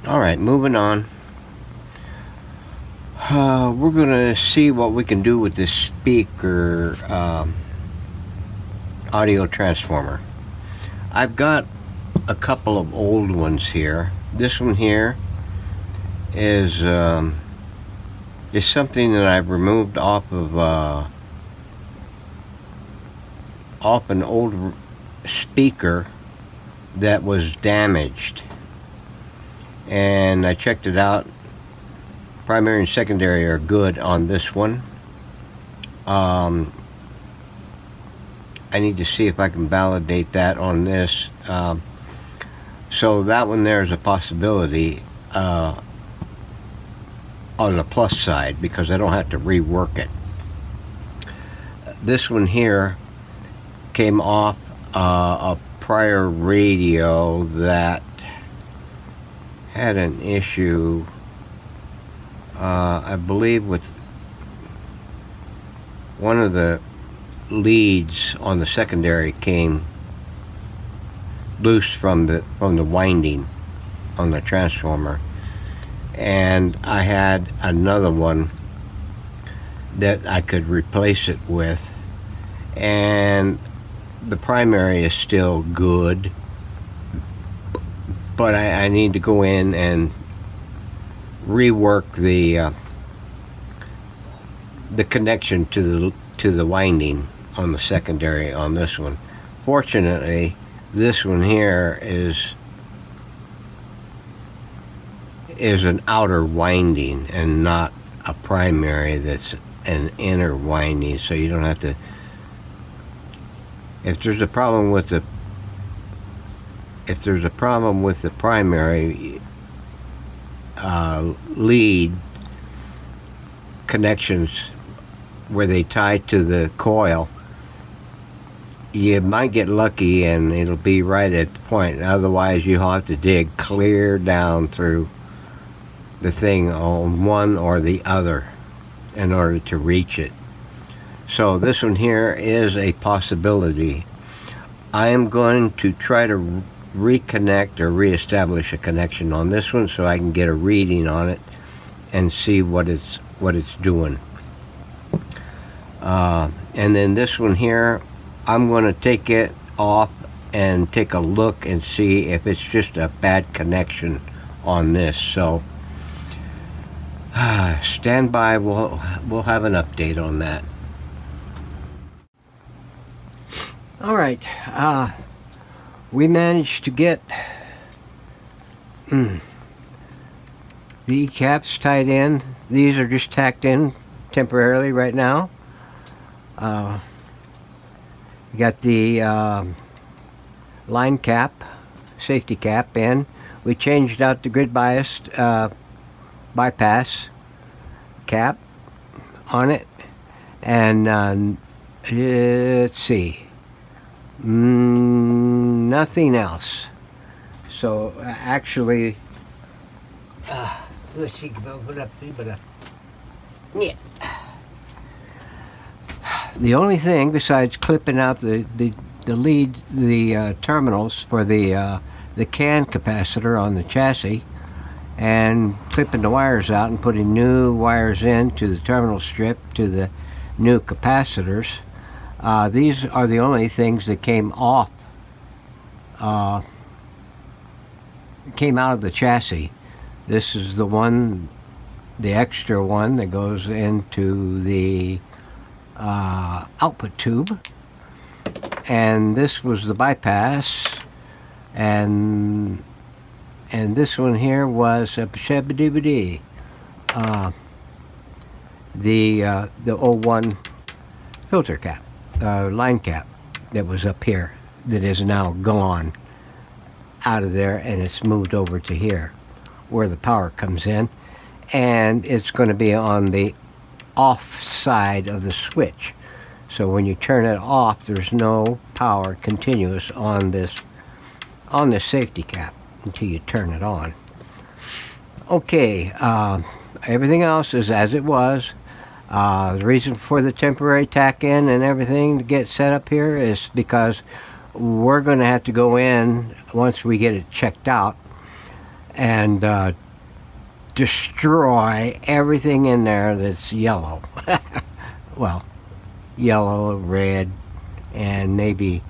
Alright, moving on. We're going to see what we can do with this speaker audio transformer. I've got a couple of old ones here. This one here is something that I've removed off an old speaker that was damaged, and I checked it out. Primary and secondary are good on this one. I need to see if I can validate that on this. So that one there is a possibility on the plus side, because I don't have to rework it. This one here came off a prior radio that had an issue, I believe, with one of the leads on the secondary came loose from the winding on the transformer, and I had another one that I could replace it with, and the primary is still good, but I need to go in and rework the connection to the winding on the secondary on this one. Fortunately, this one here is an outer winding and not a primary that's an inner winding, so you don't have to. If there's a problem with the primary lead connections where they tie to the coil, you might get lucky and it'll be right at the point. Otherwise, you'll have to dig clear down through the thing on one or the other in order to reach it. So this one here is a possibility. I am going to try to reconnect or reestablish a connection on this one so I can get a reading on it and see what it's doing. And then this one here, I'm going to take it off and take a look and see if it's just a bad connection on this. So stand by, we'll have an update on that. All right, we managed to get the E-caps tied in. These are just tacked in temporarily right now. We got the line cap, safety cap in. We changed out the grid biased bypass cap on it, and let's see, nothing else. So actually, let's see, yeah. The only thing besides clipping out the lead, the terminals for the CAN capacitor on the chassis, and clipping the wires out and putting new wires in to the terminal strip to the new capacitors. These are the only things that came off, came out of the chassis. This is the one, the extra one that goes into the output tube, and this was the bypass, and this one here was a the 01 filter cap, line cap that was up here, that is now gone out of there, and it's moved over to here where the power comes in, and it's going to be on the off side of the switch. So when you turn it off, there's no power continuous on this safety cap until you turn it on. Okay, everything else is as it was. The reason for the temporary tack in and everything to get set up here is because we're going to have to go in once we get it checked out and destroy everything in there that's yellow. Well, yellow, red, and maybe,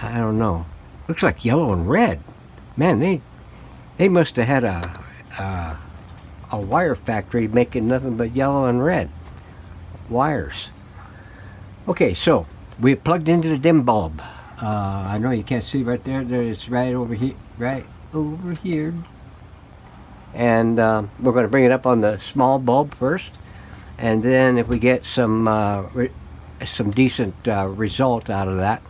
I don't know. Looks like yellow and red. Man, they must have had a wire factory making nothing but yellow and red wires. Okay, so we plugged into the dim bulb. I know you can't see right there. It's right over here. Right over here. And we're going to bring it up on the small bulb first, and then if we get some decent result out of that,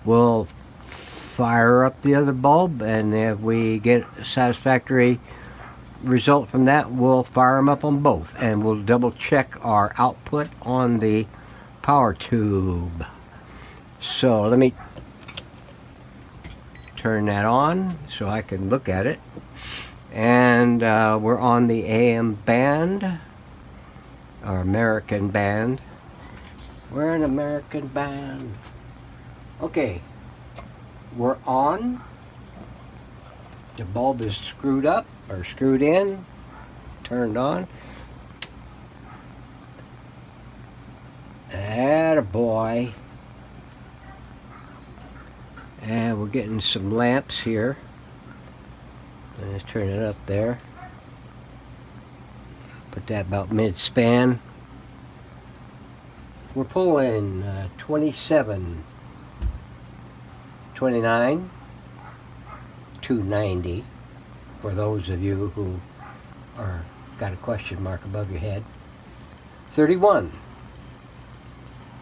we'll fire up the other bulb, and if we get a satisfactory result from that, we'll fire them up on both, and we'll double check our output on the power tube. So let me turn that on so I can look at it. And we're on the AM band, or American band. We're an American band. Okay, we're on. The bulb is screwed up, or screwed in, turned on. Attaboy. And we're getting some lamps here. Let's turn it up there. Put that about mid-span. We're pulling 27, 29, 290 for those of you who are got a question mark above your head. 31.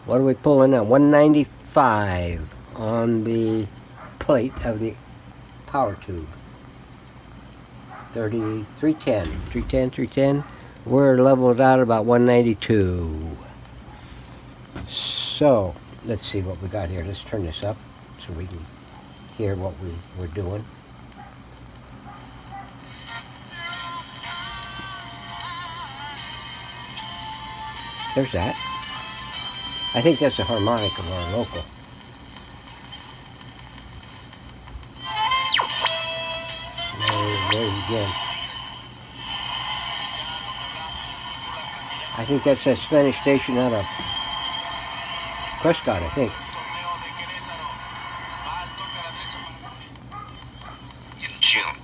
What are we pulling now? 195 on the plate of the power tube. 30, 310, 310, 310. We're leveled out about 192. So, let's see what we got here. Let's turn this up so we can hear what we're doing. There's that. I think that's a harmonic of our local. There again. I think that's that Spanish station out of Prescott, I think. In June.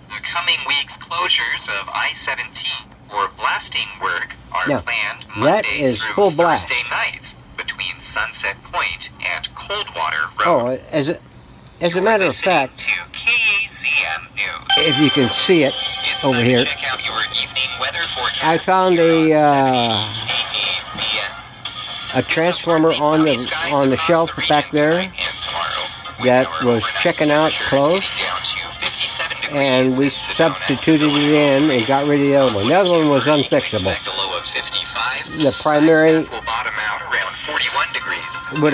The coming week's closures of I-17 for blasting work are planned Monday through full blast. Thursday nights between Sunset Point and Coldwater Road. Oh, as a matter of fact, to KAZM News. if you can see it It's over time here, to check out your evening weather forecast. I found here a on 70 KAZM. transformer on the shelf back there that was checking out close, and we substituted it in and got rid of the other one. The other one was unfixable. The primary would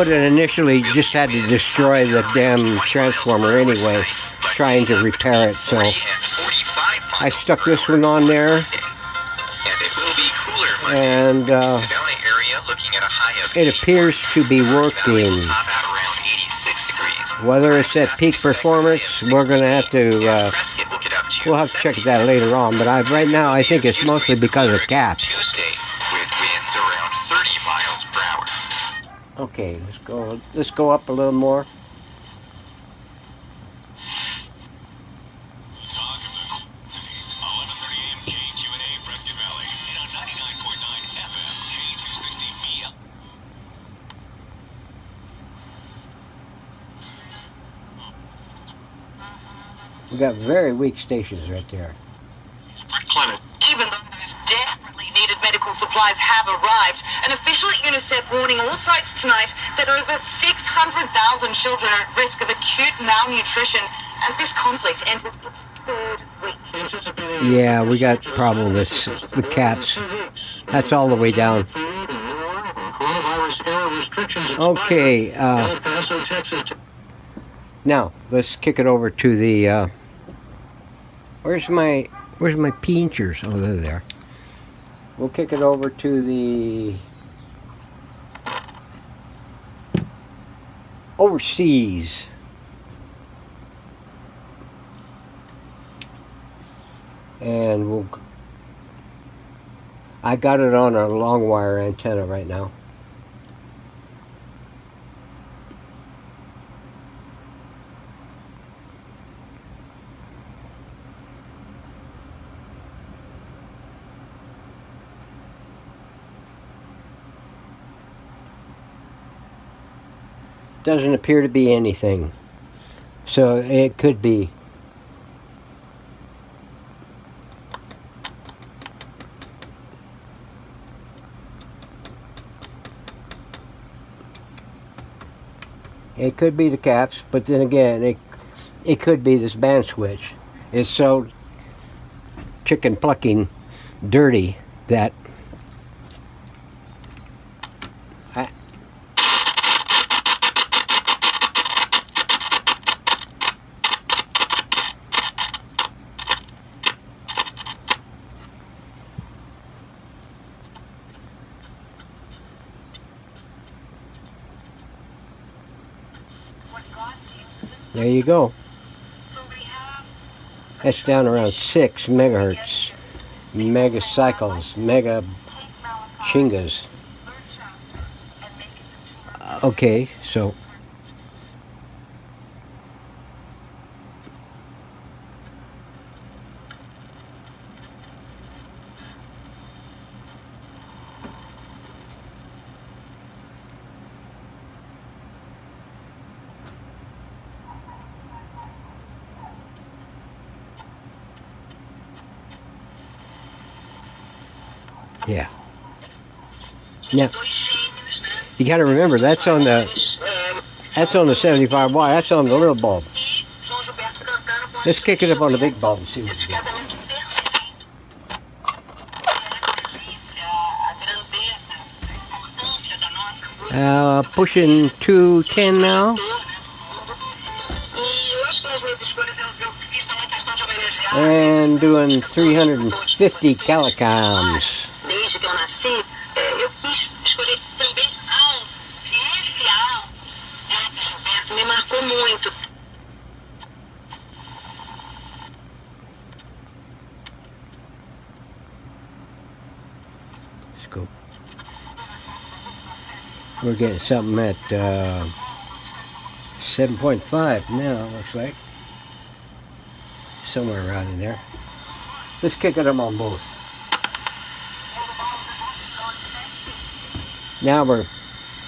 have initially just had to destroy the damn transformer anyway, trying to repair it. So I stuck this one on there, and it appears to be working. Whether it's at peak performance, we're going to have to we'll have to check that later on, but right now I think it's mostly because of caps. Okay, let's go up a little more. We got very weak stations right there. Even though those desperately needed medical supplies have arrived, an official at UNICEF warning all sites tonight that over 600,000 children are at risk of acute malnutrition as this conflict enters its third week. Yeah, we got a problem with the caps. That's all the way down. Okay, now let's kick it over to the where's my pinchers? Oh, they're there. We'll kick it over to the overseas and I got it on a long wire antenna right now. Doesn't appear to be anything, so it could be. It could be the caps, but then again, it could be this band switch. It's so chicken plucking dirty that there you go. That's down around 6 megahertz, megacycles, mega chingas. Okay, so yeah. Now, you got to remember that's on the 75 watt. That's on the little bulb. Let's kick it up on the big bulb and see what we get. Pushing 210 now. And doing 350 calicoms. Let's go. We're getting something at 7.5 now, looks like. Somewhere around in there. Let's kick it up on both. Now we're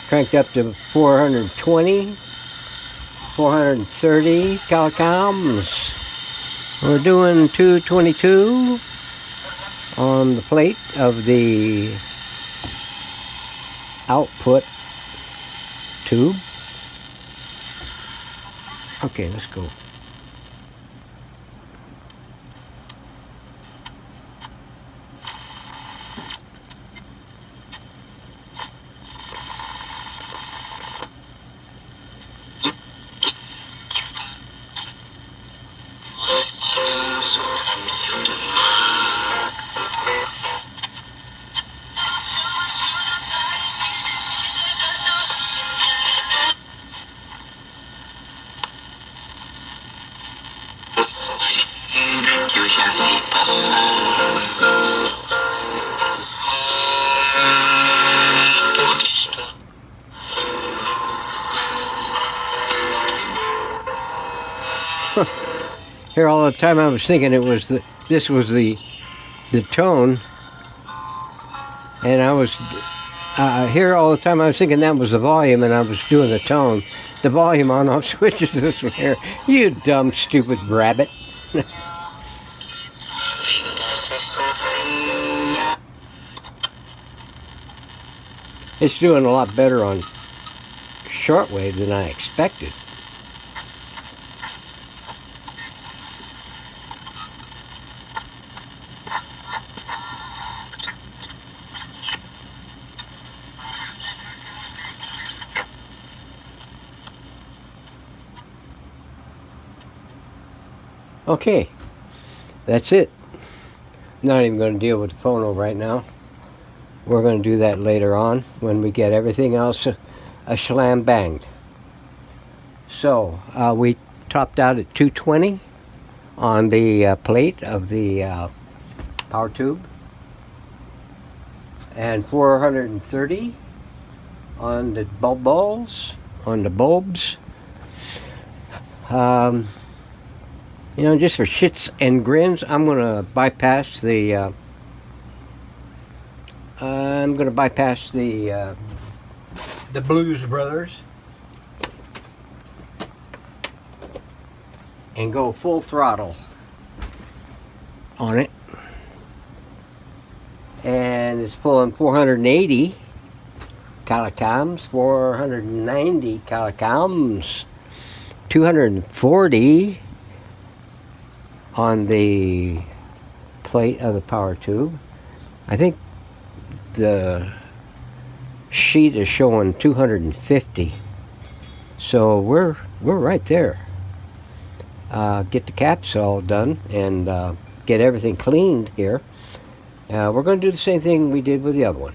cranked up to 420, 430 calicoms. We're doing 222 on the plate of the output tube. Okay, let's go. Here all the time I was thinking it was this was the tone, and I was here all the time I was thinking that was the volume, and I was doing the tone. The volume on-off switch is this one here. You dumb stupid rabbit. It's doing a lot better on shortwave than I expected. Okay, that's it. Not even going to deal with the phono right now. We're going to do that later on when we get everything else a shlam banged. So we topped out at 220 on the plate of the power tube, and 430 on the bulbs. You know, just for shits and grins, I'm gonna bypass the Blues Brothers and go full throttle on it. And it's pulling 480 kilocalories, 490 kilocalories, 240 on the plate of the power tube. I think the sheet is showing 250, so we're right there. Get the caps all done and get everything cleaned here. We're going to do the same thing we did with the other one,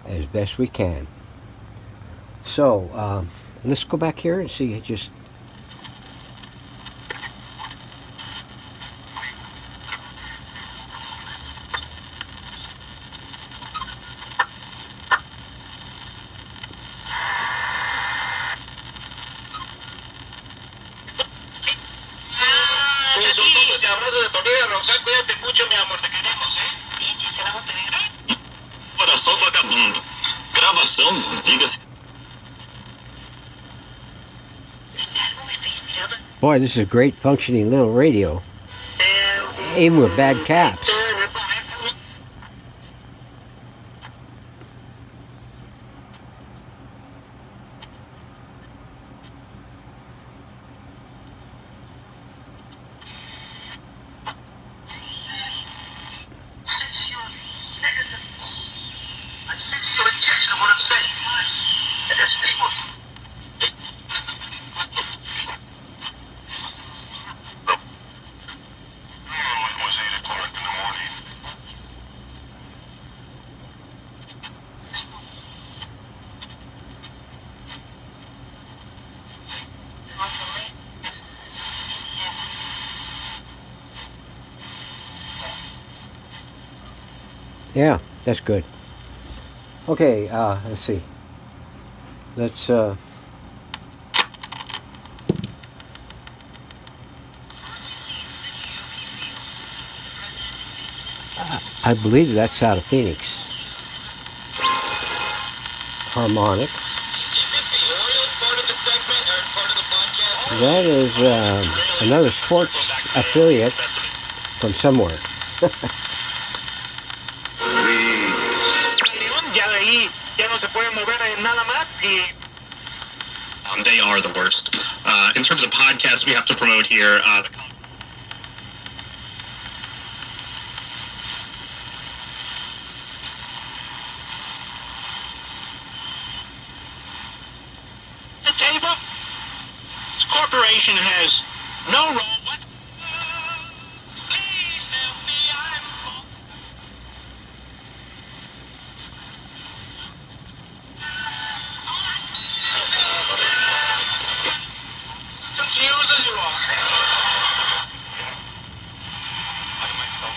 as best we can. So let's go back here and see just. Boy, this is a great functioning little radio, even with bad caps. Yeah, that's good. Okay, let's see. Let's I believe that's out of Phoenix. Harmonic. That is another sports affiliate from somewhere. They are the worst. In terms of podcasts, we have to promote here. The table? This corporation has no role whatsoever. Please help me, I'm confused as you are. I myself.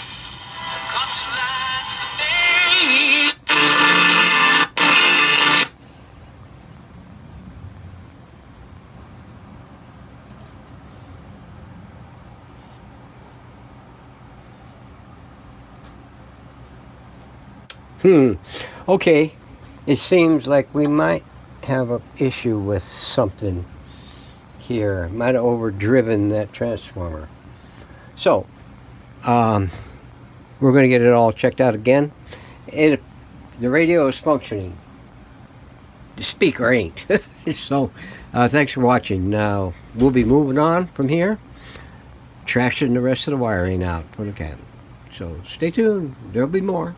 Okay. It seems like we might have an issue with something here. Might have overdriven that transformer. So, we're going to get it all checked out again. The radio is functioning. The speaker ain't. So, thanks for watching. Now, we'll be moving on from here. Trashing the rest of the wiring out when we can. So, stay tuned. There'll be more.